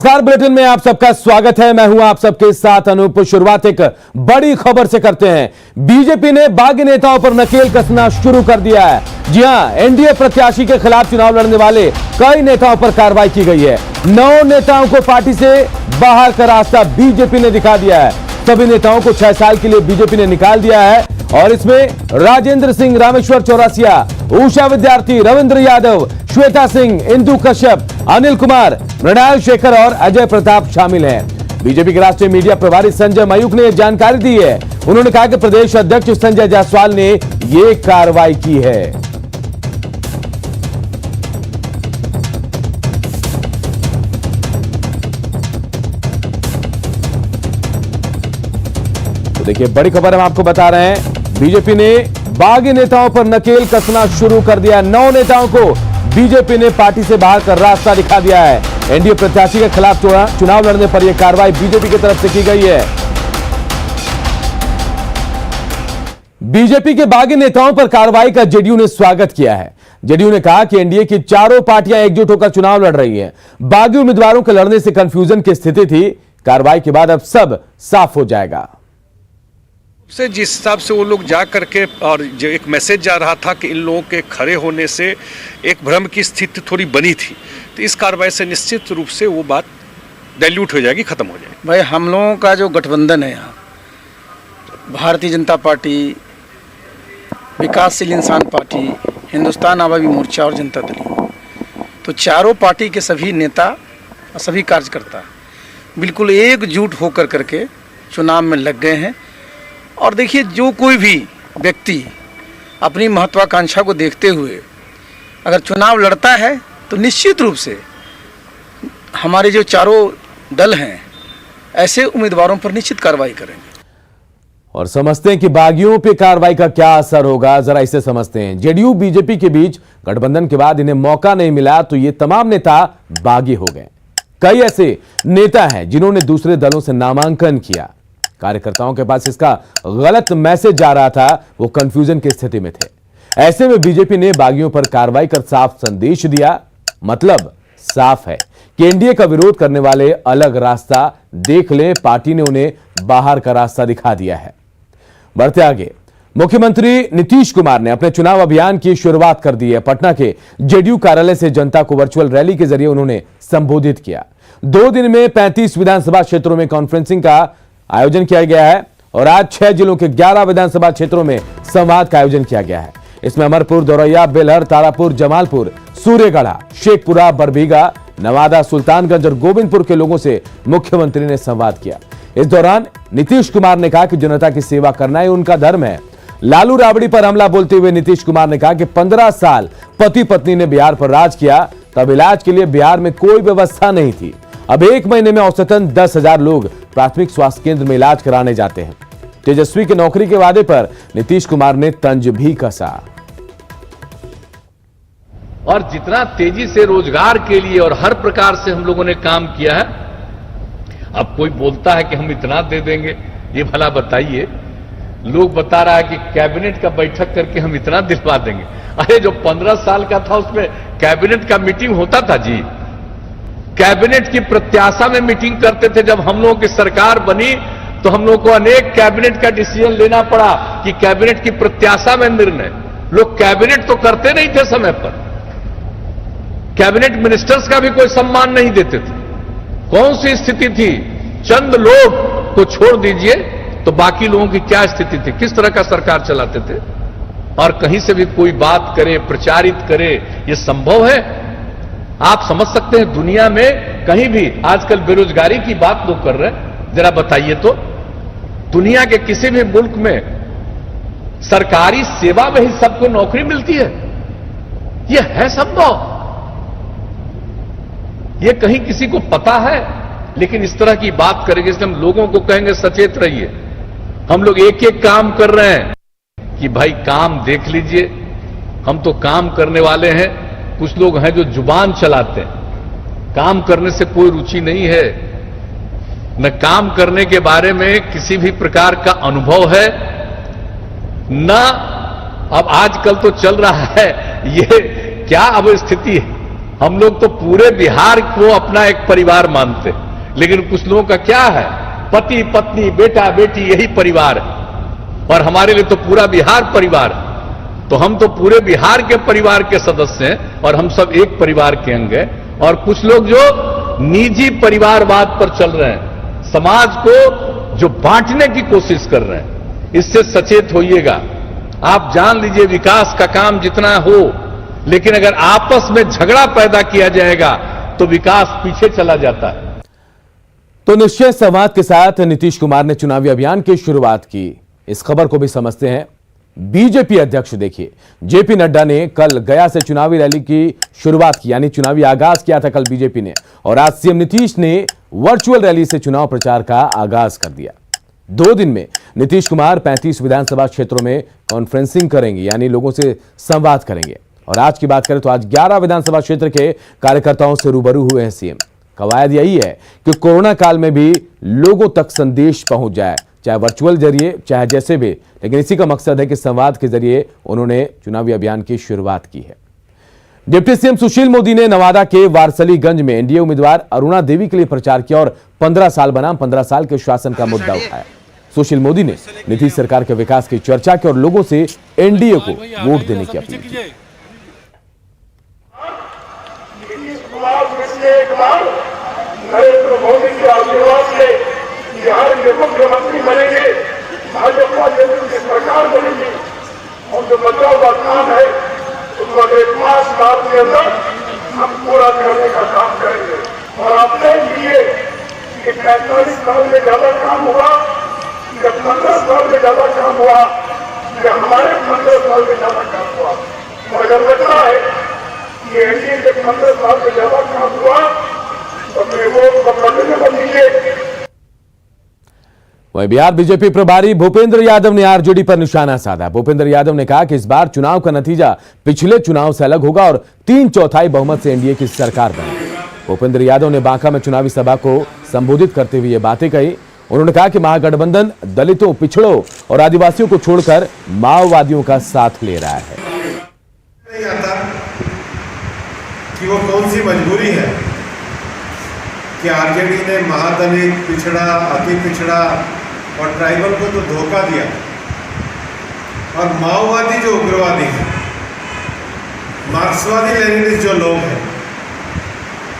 नमस्कार, बुलेटिन में आप सबका स्वागत है। मैं हूं आप सबके साथ अनूप। शुरुआत एक बड़ी खबर से करते हैं। बीजेपी ने बागी नेताओं पर नकेल कसना शुरू कर दिया है। जी हां, एनडीए प्रत्याशी के खिलाफ चुनाव लड़ने वाले कई नेताओं पर कार्रवाई की गई है। 9 नेताओं को पार्टी से बाहर का रास्ता बीजेपी ने दिखा दिया है। सभी नेताओं को 6 साल के लिए बीजेपी ने निकाल दिया है और इसमें राजेंद्र सिंह, रामेश्वर चौरसिया, उषा विद्यार्थी, रविंद्र यादव, श्वेता सिंह, इंदु कश्यप, अनिल कुमार, मृणाल शेखर और अजय प्रताप शामिल हैं। बीजेपी के राष्ट्रीय मीडिया प्रभारी संजय मयूख ने यह जानकारी दी है। उन्होंने कहा कि प्रदेश अध्यक्ष संजय जायसवाल ने यह कार्रवाई की है। तो देखिए, बड़ी खबर हम आपको बता रहे हैं। बीजेपी ने बागी नेताओं पर नकेल कसना शुरू कर दिया। 9 नेताओं को बीजेपी ने पार्टी से बाहर का रास्ता दिखा दिया है। एनडीए प्रत्याशी के खिलाफ चुनाव लड़ने पर यह कार्रवाई बीजेपी की तरफ से की गई है। बीजेपी के बागी नेताओं पर कार्रवाई का जेडीयू ने स्वागत किया है। जेडीयू ने कहा कि एनडीए की चारों पार्टियां एकजुट होकर चुनाव लड़ रही हैं। बागी उम्मीदवारों के लड़ने से कंफ्यूजन की स्थिति थी। कार्रवाई के बाद अब सब साफ हो जाएगा। से जिस हिसाब से वो लोग जा करके और जो एक मैसेज जा रहा था कि इन लोगों के खड़े होने से एक भ्रम की स्थिति थोड़ी बनी थी, तो इस कार्रवाई से निश्चित रूप से वो बात डाइल्यूट हो जाएगी, खत्म हो जाएगी। भाई, हम लोगों का जो गठबंधन है यहाँ, भारतीय जनता पार्टी, विकासशील इंसान पार्टी, हिंदुस्तान आवामी मोर्चा और जनता दल, तो चारों पार्टी के सभी नेता और सभी कार्यकर्ता बिल्कुल एकजुट होकर करके चुनाव में लग गए हैं। और देखिए, जो कोई भी व्यक्ति अपनी महत्वाकांक्षा को देखते हुए अगर चुनाव लड़ता है तो निश्चित रूप से हमारे जो चारों दल हैं ऐसे उम्मीदवारों पर निश्चित कार्रवाई करेंगे। और समझते हैं कि बागियों पे कार्रवाई का क्या असर होगा, जरा इसे समझते हैं। जेडीयू बीजेपी के बीच गठबंधन के बाद इन्हें मौका नहीं मिला तो ये तमाम नेता बागी हो गए। कई ऐसे नेता हैं जिन्होंने दूसरे दलों से नामांकन किया। कार्यकर्ताओं के पास इसका गलत मैसेज जा रहा था, वो कंफ्यूजन की स्थिति में थे। ऐसे में बीजेपी ने बागियों पर कार्रवाई कर साफ संदेश दिया। मतलब साफ है कि एनडीए का विरोध करने वाले अलग रास्ता देख ले, पार्टी ने उन्हें बाहर का रास्ता दिखा दिया है। बढ़ते आगे, मुख्यमंत्री नीतीश कुमार ने अपने चुनाव अभियान की शुरुआत कर दी है। पटना के जेडीयू कार्यालय से जनता को वर्चुअल रैली के जरिए उन्होंने संबोधित किया। 2 दिन में 35 विधानसभा क्षेत्रों में कॉन्फ्रेंसिंग का आयोजन किया गया है और आज 6 जिलों के 11 विधानसभा क्षेत्रों में संवाद का आयोजन किया गया है। इसमें अमरपुर, दौरैया, बेलहर, तारापुर, जमालपुर, सूर्यगढ़ा, शेखपुरा, बरबीघा, नवादा, सुल्तानगंज और गोविंदपुर के लोगों से मुख्यमंत्री ने संवाद किया। इस दौरान नीतीश कुमार ने कहा कि जनता की सेवा करना ही उनका धर्म है। लालू राबड़ी पर हमला बोलते हुए नीतीश कुमार ने कहा कि 15 साल पति पत्नी ने बिहार पर राज किया, तब इलाज के लिए बिहार में कोई व्यवस्था नहीं थी। अब 1 महीने में औसतन 10,000 लोग प्राथमिक स्वास्थ्य केंद्र में इलाज कराने जाते हैं। तेजस्वी के नौकरी के वादे पर नीतीश कुमार ने तंज भी कसा। और जितना तेजी से रोजगार के लिए और हर प्रकार से हम लोगों ने काम किया है, अब कोई बोलता है कि हम इतना दे देंगे, ये भला बताइए। लोग बता रहा है कि कैबिनेट का बैठक करके हम इतना दिलवा देंगे। अरे जो 15 साल का था उसमें कैबिनेट का मीटिंग होता था जी। कैबिनेट की प्रत्याशा में मीटिंग करते थे। जब हम लोगों की सरकार बनी तो हम लोगों को अनेक कैबिनेट का डिसीजन लेना पड़ा कि कैबिनेट की प्रत्याशा में निर्णय। लोग कैबिनेट तो करते नहीं थे समय पर, कैबिनेट मिनिस्टर्स का भी कोई सम्मान नहीं देते थे। कौन सी स्थिति थी? चंद लोग को छोड़ दीजिए तो बाकी लोगों की क्या स्थिति थी, किस तरह का सरकार चलाते थे। और कहीं से भी कोई बात करे, प्रचारित करे, यह संभव है? आप समझ सकते हैं दुनिया में कहीं भी आजकल बेरोजगारी की बात लोग कर रहे हैं, जरा बताइए तो। दुनिया के किसी भी मुल्क में सरकारी सेवा में ही सबको नौकरी मिलती है? यह है संभव? यह कहीं किसी को पता है? लेकिन इस तरह की बात करेंगे, इसलिए हम लोगों को कहेंगे सचेत रहिए। हम लोग एक एक काम कर रहे हैं कि भाई काम देख लीजिए, हम तो काम करने वाले हैं। कुछ लोग हैं जो जुबान चलाते हैं, काम करने से कोई रुचि नहीं है, न काम करने के बारे में किसी भी प्रकार का अनुभव है, न अब आजकल तो चल रहा है ये क्या अब स्थिति है, हम लोग तो पूरे बिहार को अपना एक परिवार मानते हैं, लेकिन कुछ लोगों का क्या है, पति पत्नी बेटा बेटी यही परिवार है, और हमारे लिए तो पूरा बिहार परिवार है। तो हम तो पूरे बिहार के परिवार के सदस्य हैं और हम सब एक परिवार के अंग हैं। और कुछ लोग जो निजी परिवारवाद पर चल रहे हैं, समाज को जो बांटने की कोशिश कर रहे हैं, इससे सचेत होइएगा। आप जान लीजिए विकास का काम जितना हो, लेकिन अगर आपस में झगड़ा पैदा किया जाएगा तो विकास पीछे चला जाता है। तो निश्चय संवाद के साथ नीतीश कुमार ने चुनावी अभियान की शुरुआत की। इस खबर को भी समझते हैं। बीजेपी अध्यक्ष देखिए, जेपी नड्डा ने कल गया से चुनावी रैली की शुरुआत की, यानी चुनावी आगाज किया था कल बीजेपी ने, और आज सीएम नीतीश ने वर्चुअल रैली से चुनाव प्रचार का आगाज कर दिया। 2 दिन में नीतीश कुमार 35 विधानसभा क्षेत्रों में कॉन्फ्रेंसिंग करेंगे, यानी लोगों से संवाद करेंगे। और आज की बात करें तो आज 11 विधानसभा क्षेत्र के कार्यकर्ताओं से रूबरू हुए हैं सीएम। कवायद यही है कि कोरोना काल में भी लोगों तक संदेश पहुंच जाए, चाहे वर्चुअल जरिए चाहे जैसे भी, लेकिन इसी का मकसद है कि संवाद के जरिए उन्होंने चुनावी अभियान की शुरुआत की है। डिप्टी सीएम सुशील मोदी ने नवादा के वारसलीगंज में एनडीए उम्मीदवार अरुणा देवी के लिए प्रचार किया और 15 साल बनाम 15 साल के शासन का मुद्दा उठाया। सुशील मोदी ने नीतीश सरकार के विकास की चर्चा की और लोगों से एनडीए को वोट देने की अपील की। नरेंद्र मोदी के आशीर्वाद से बिहार के मुख्यमंत्री बनेंगे, भाजपा नेतृत्व की सरकार बनेगी, और जो बचाव का काम है उसको 1 साल के अंदर हम पूरा करने का काम करेंगे। और आपने लिए कि 45 साल में ज्यादा काम हुआ या 15 साल में ज्यादा काम हुआ या हमारे 15 साल में ज्यादा काम हुआ, मगर लगता है कि एनडीए के 15 साल में ज्यादा काम हुआ तो वोट को बदलने को दीजिए। वहीं बिहार बीजेपी प्रभारी भूपेंद्र यादव ने आरजेडी पर निशाना साधा। भूपेंद्र यादव ने कहा कि इस बार चुनाव का नतीजा पिछले चुनाव से अलग होगा और 3/4 बहुमत से एनडीए की सरकार बनेगी। भूपेंद्र यादव ने बांका में चुनावी सभा को संबोधित करते हुए ये बातें कही। उन्होंने कहा कि महागठबंधन दलितों, पिछड़ों और आदिवासियों को छोड़कर माओवादियों का साथ ले रहा है। नहीं आता कि वो कौन सी मजबूरी है कि आरजेडी ने महादलित, पिछड़ा, अति पिछड़ा और ट्राइबल को तो धोखा दिया, और माओवादी जो उग्रवादी है, मार्क्सवादी लेनिनिस्ट जो लोग हैं,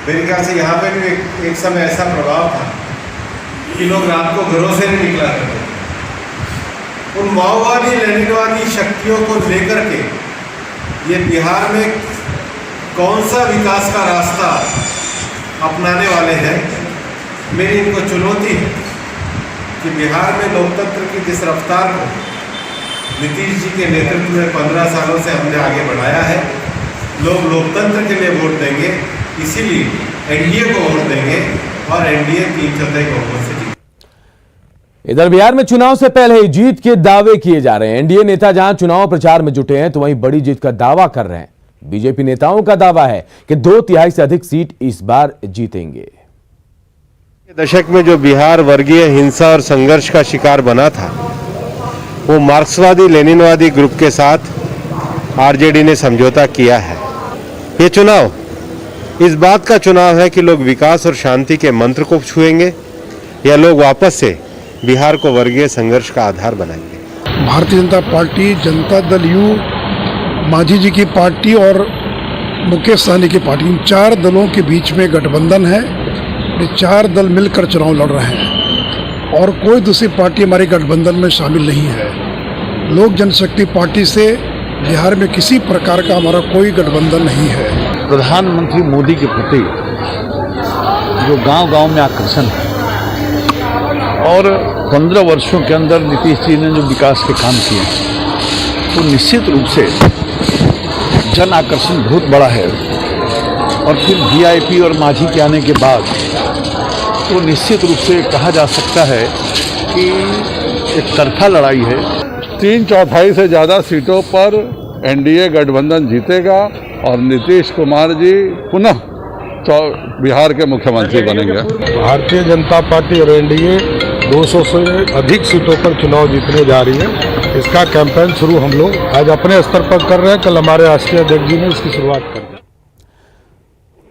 मेरे ख्याल से यहाँ पे भी एक समय ऐसा प्रभाव था कि लोग रात को घरों से नहीं निकला करते। उन माओवादी लेनिनवादी शक्तियों को लेकर के ये बिहार में कौन सा विकास का रास्ता अपनाने वाले हैं। मेरी इनको चुनौती है कि बिहार में लोकतंत्र की जिस रफ्तार को नीतीश जी के नेतृत्व में 15 सालों से हमने आगे बढ़ाया है, लोग लोकतंत्र के लिए वोट देंगे, इसीलिए एनडीए को वोट देंगे और एनडीए 3/4 बहुमत से जीतेगी। इधर बिहार में चुनाव से पहले ही जीत के दावे किए जा रहे हैं। एनडीए नेता जहां चुनाव प्रचार में जुटे हैं तो वहीं बड़ी जीत का दावा कर रहे हैं। बीजेपी नेताओं का दावा है कि 2/3 से अधिक सीट इस बार जीतेंगे। दशक में जो बिहार वर्गीय हिंसा और संघर्ष का शिकार बना था, वो मार्क्सवादी लेनिनवादी ग्रुप के साथ आरजेडी ने समझौता किया है। ये चुनाव इस बात का चुनाव है कि लोग विकास और शांति के मंत्र को छुएंगे या लोग वापस से बिहार को वर्गीय संघर्ष का आधार बनाएंगे। भारतीय जनता पार्टी, जनता दल यू, मांझी जी की पार्टी और मुकेश सहनी की पार्टी, इन 4 दलों के बीच में गठबंधन है। ये 4 दल मिलकर चुनाव लड़ रहे हैं और कोई दूसरी पार्टी हमारे गठबंधन में शामिल नहीं है। लोक जनशक्ति पार्टी से बिहार में किसी प्रकार का हमारा कोई गठबंधन नहीं है। प्रधानमंत्री मोदी के प्रति जो गांव-गांव में आकर्षण है और 15 वर्षों के अंदर नीतीश जी ने जो विकास के काम किए हैं, तो निश्चित रूप से जन आकर्षण बहुत बड़ा है। और फिर वीआईपी और मांझी के आने के बाद तो निश्चित रूप से कहा जा सकता है कि एक तरफा लड़ाई है। 3/4 से ज़्यादा सीटों पर एनडीए गठबंधन जीतेगा और नीतीश कुमार जी पुनः बिहार के मुख्यमंत्री बनेंगे। भारतीय जनता पार्टी और एनडीए 200 से अधिक सीटों पर चुनाव जीतने जा रही है। इसका कैंपेन शुरू हम लोग आज अपने स्तर पर कर रहे हैं। कल हमारे राष्ट्रीय अध्यक्ष जी ने इसकी शुरुआत कर दी।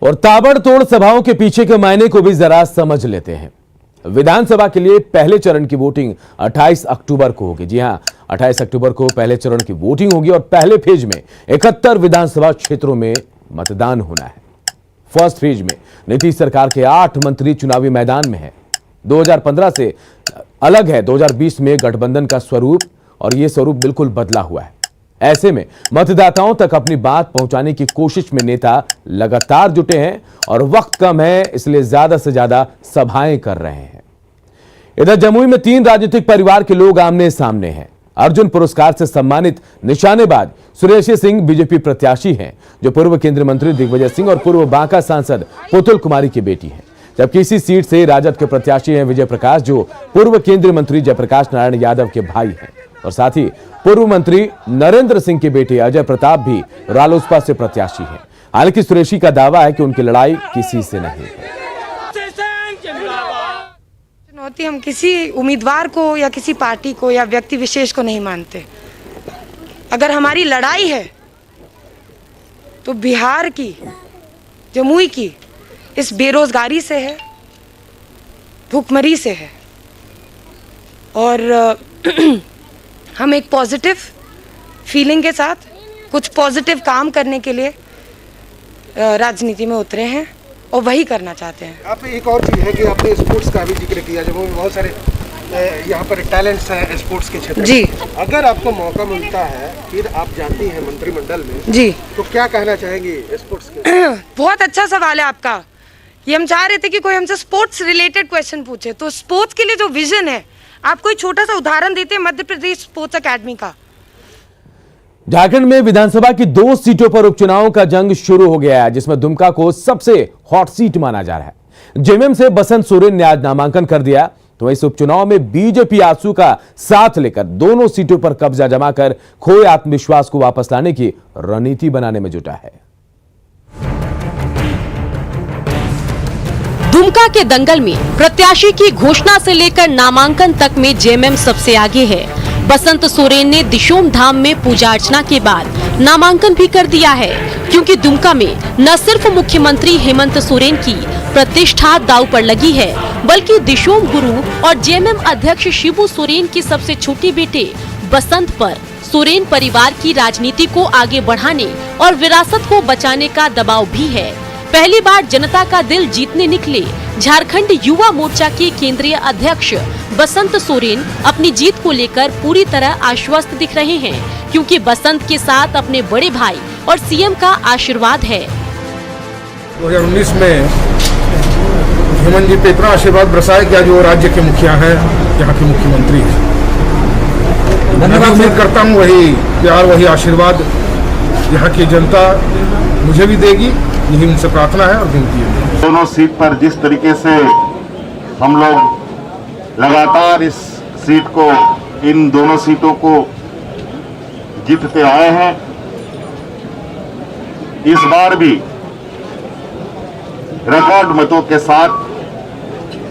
और ताबड़तोड़ सभाओं के पीछे के मायने को भी जरा समझ लेते हैं। विधानसभा के लिए पहले चरण की वोटिंग 28 अक्टूबर को होगी। जी हां, 28 अक्टूबर को पहले चरण की वोटिंग होगी और पहले फेज में 71 विधानसभा क्षेत्रों में मतदान होना है। फर्स्ट फेज में नीतीश सरकार के 8 मंत्री चुनावी मैदान में हैं। 2015 से अलग है 2020 में गठबंधन का स्वरूप, और यह स्वरूप बिल्कुल बदला हुआ है। ऐसे में मतदाताओं तक अपनी बात पहुंचाने की कोशिश में नेता लगातार जुटे हैं और वक्त कम है, इसलिए ज्यादा से ज्यादा सभाएं कर रहे हैं। इधर जमुई में 3 राजनीतिक परिवार के लोग आमने सामने हैं। अर्जुन पुरस्कार से सम्मानित निशानेबाज सुरेश सिंह बीजेपी प्रत्याशी हैं, जो पूर्व केंद्रीय मंत्री दिग्विजय सिंह और पूर्व बांका सांसद पुतुल कुमारी की बेटी हैं। जबकि इसी सीट से राजद के प्रत्याशी हैं विजय प्रकाश, जो पूर्व केंद्रीय मंत्री जयप्रकाश नारायण यादव के भाई हैं, और साथ ही पूर्व मंत्री नरेंद्र सिंह के बेटे अजय प्रताप भी रालोसपा से प्रत्याशी हैं। हालांकि सुरेशी का दावा है कि उनकी लड़ाई किसी से नहीं है। चुनौती हम किसी उम्मीदवार को या किसी पार्टी को या व्यक्ति विशेष को नहीं मानते। अगर हमारी लड़ाई है तो बिहार की, जमुई की इस बेरोजगारी से है, भूखमरी से है, और हम एक पॉजिटिव फीलिंग के साथ कुछ पॉजिटिव काम करने के लिए राजनीति में उतरे हैं और वही करना चाहते हैं। आप एक और चीज़ है कि आपने स्पोर्ट्स का भी जिक्र किया, जब में बहुत सारे यहाँ पर टैलेंट्स हैं स्पोर्ट्स के क्षेत्र में। जी, अगर आपको मौका मिलता है, फिर आप जाती हैं मंत्रिमंडल में, जी, तो क्या कहना चाहेंगी स्पोर्ट्स के? बहुत अच्छा सवाल है आपका। ये हम चाह रहे थे कि कोई हमसे स्पोर्ट्स रिलेटेड क्वेश्चन पूछे, तो स्पोर्ट्स के लिए जो विजन है, आप कोई छोटा सा उदाहरण देते हैं मध्य प्रदेश स्पोर्ट्स अकेडमी का। झारखंड में विधानसभा की 2 सीटों पर उपचुनाव का जंग शुरू हो गया है, जिसमें दुमका को सबसे हॉट सीट माना जा रहा है। जेएमएम से बसंत सोरेन ने आज नामांकन कर दिया, तो इस उपचुनाव में बीजेपी आजसू का साथ लेकर दोनों सीटों पर कब्जा जमाकर खोए आत्मविश्वास को वापस लाने की रणनीति बनाने में जुटा है। दुमका के दंगल में प्रत्याशी की घोषणा से लेकर नामांकन तक में जेएमएम सबसे आगे है। बसंत सोरेन ने दिशोम धाम में पूजा अर्चना के बाद नामांकन भी कर दिया है, क्योंकि दुमका में न सिर्फ मुख्यमंत्री हेमंत सोरेन की प्रतिष्ठा दांव पर लगी है, बल्कि दिशोम गुरु और जेएमएम अध्यक्ष शिबू सोरेन के सबसे छोटे बेटे बसंत पर सोरेन परिवार की राजनीति को आगे बढ़ाने और विरासत को बचाने का दबाव भी है। पहली बार जनता का दिल जीतने निकले झारखंड युवा मोर्चा के केंद्रीय अध्यक्ष बसंत सोरेन अपनी जीत को लेकर पूरी तरह आश्वस्त दिख रहे हैं, क्योंकि बसंत के साथ अपने बड़े भाई और सीएम का आशीर्वाद है। 2019 में हेमंत जी पे इतना आशीर्वाद बरसाया गया, जो राज्य के मुखिया हैं, यहाँ के मुख्यमंत्री हैं। मैं उम्मीद करता हूँ वही प्यार, वही आशीर्वाद यहाँ की जनता मुझे भी देगी, यही उनसे प्रार्थना है और विनती है। दोनों सीट पर जिस तरीके से हम लोग लगातार इस सीट को, इन दोनों सीटों को जीतते आए हैं, इस बार भी रिकॉर्ड मतों के साथ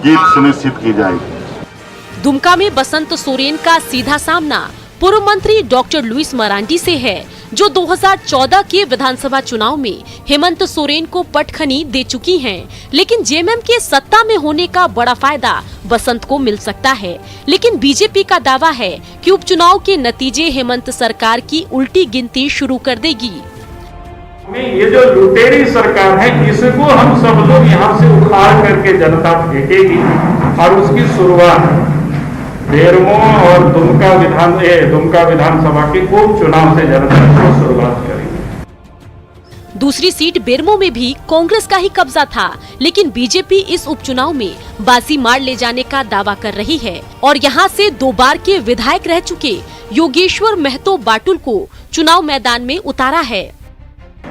जीत सुनिश्चित की जाएगी। दुमका में बसंत सोरेन का सीधा सामना पूर्व मंत्री डॉक्टर लुइस मरांडी से है, जो 2014 के विधानसभा चुनाव में हेमंत सोरेन को पटखनी दे चुकी हैं। लेकिन जेएमएम के सत्ता में होने का बड़ा फायदा बसंत को मिल सकता है। लेकिन बीजेपी का दावा है कि उपचुनाव के नतीजे हेमंत सरकार की उल्टी गिनती शुरू कर देगी। ये जो लुटेरी सरकार है, इसको हम सब लोग यहाँ से उखाड़ करके जनता फेंकेगी, और उसकी शुरुआत बेरमो और दुमका विधानसभा के उपचुनाव से जनता को शुरुआत करेगी। दूसरी सीट बेरमो में भी कांग्रेस का ही कब्जा था, लेकिन बीजेपी इस उपचुनाव में बाजी मार ले जाने का दावा कर रही है और यहाँ से 2 बार के विधायक रह चुके योगेश्वर महतो बाटुल को चुनाव मैदान में उतारा है।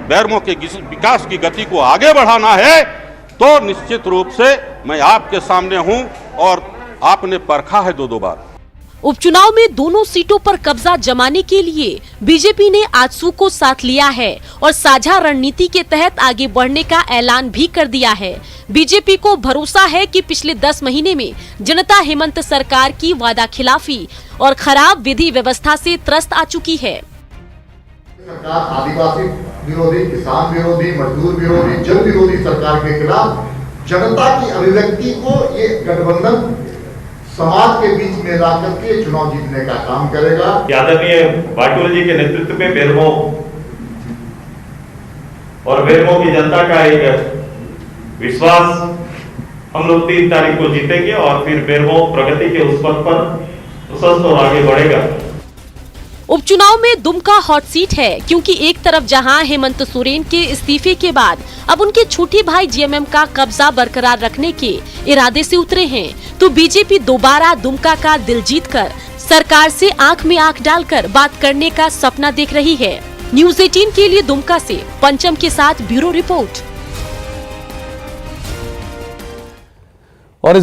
बेरमो के विकास की गति को आगे बढ़ाना है तो निश्चित रूप से मैं आपके सामने हूं, और आपने परखा है 2 बार। उपचुनाव में दोनों सीटों पर कब्जा जमाने के लिए बीजेपी ने आजसू को साथ लिया है और साझा रणनीति के तहत आगे बढ़ने का ऐलान भी कर दिया है। बीजेपी को भरोसा है कि पिछले 10 महीने में जनता हेमंत सरकार की वादा खिलाफी और खराब विधि व्यवस्था से त्रस्त आ चुकी है। सरकार आदिवासी विरोधी, किसान विरोधी, मजदूर विरोधी, जन विरोधी सरकार के खिलाफ जनता की अभिव्यक्ति को ये गठबंधन समाज के बीच में ला करके चुनाव जीतने का काम करेगा। आदरणीय वाटूल जी के नेतृत्व में बेरमो और बेरमो की जनता का एक विश्वास, हम लोग 3 तारीख को जीतेंगे और फिर बेरमो प्रगति के उस पथ पर स्वस्थ और आगे बढ़ेगा। उपचुनाव में दुमका हॉट सीट है, क्योंकि एक तरफ जहां हेमंत सोरेन के इस्तीफे के बाद अब उनके छोटे भाई जेएमएम का कब्जा बरकरार रखने के इरादे से उतरे हैं, तो बीजेपी दोबारा दुमका का दिल जीतकर सरकार से आंख में आंख डालकर बात करने का सपना देख रही है। न्यूज़ 18 के लिए दुमका से पंचम के साथ ब्यूरो रिपोर्ट।